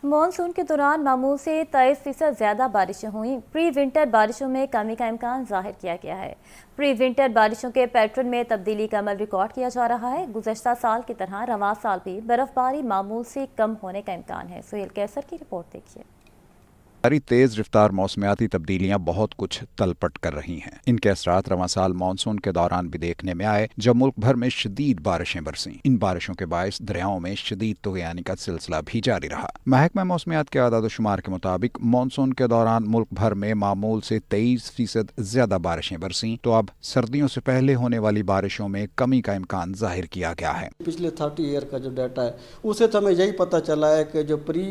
Monsoon के दौरान मामूल से 23% ज़्यादा बारिशें हुईं। प्री विंटर बारिशों में कमी का इम्कान जाहिर किया गया है। प्री विंटर बारिशों के पैटर्न में तब्दीली का अमल रिकॉर्ड किया जा रहा है। गुज़श्ता साल की तरह रवां साल भी बर्फबारी मामूल से कम होने का इम्कान है। सुहेल कैसर की रिपोर्ट देखिए। तेज रफ्तार मौसमियाती तब्दीलियां बहुत कुछ तलपट कर रही हैं। इनके असरात रवां साल मानसून के दौरान भी देखने में आए, जब मुल्क भर में शदीद बारिशें बरसीं। इन बारिशों के बायस दरियाओं में शदीद तुग़यानी का सिलसिला भी जारी रहा। महकमा मौसमियात के आदाद शुमार के मुताबिक मानसून के दौरान मुल्क भर में मामूल से 23% ज्यादा बारिशें बरसीं, तो अब सर्दियों से पहले होने वाली बारिशों में कमी का इम्कान जाहिर किया गया है। पिछले 30 ईयर का जो डाटा है उससे तो हमें यही पता चला है कि जो प्री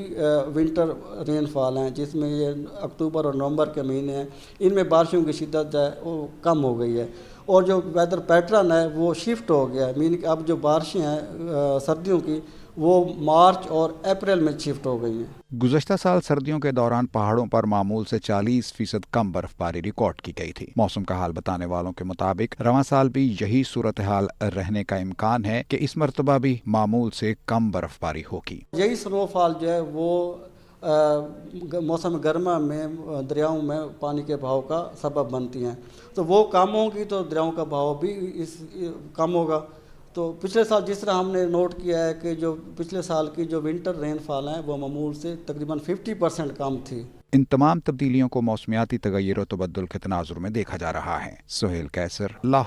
विंटर रेनफॉल हैं, जिसमें ये अक्टूबर और नवंबर के महीने हैं, इनमें बारिशों की शिद्दत जो है वो कम हो गई है और जो वेदर पैटर्न है वो शिफ्ट हो गया है। मीन अब जो बारिशें हैं सर्दियों की वो मार्च और अप्रैल में शिफ्ट हो गई हैं। गुज़श्ता साल सर्दियों के दौरान पहाड़ों पर मामूल से 40% कम बर्फबारी रिकॉर्ड की गई थी। मौसम का हाल बताने वालों के मुताबिक रवां साल भी यही सूरत हाल रहने का इम्कान है कि इस मरतबा भी मामूल से कम बर्फबारी होगी। यही स्नोफॉल जो है वो मौसम गर्मा में दरियाओं में पानी के बहाव का सबब बनती हैं, तो वो कम होगी तो दरियाओं का बहाव भी कम होगा। तो पिछले साल जिस तरह हमने नोट किया है कि जो पिछले साल की जो विंटर रेनफॉल है वो मामूल से तकरीबन 50% कम थी। इन तमाम तब्दीलियों को मौसमियाती तगय्युर व तबद्दुल के तनाजुर में देखा जा रहा है। सुहेल कैसर, लाहौर।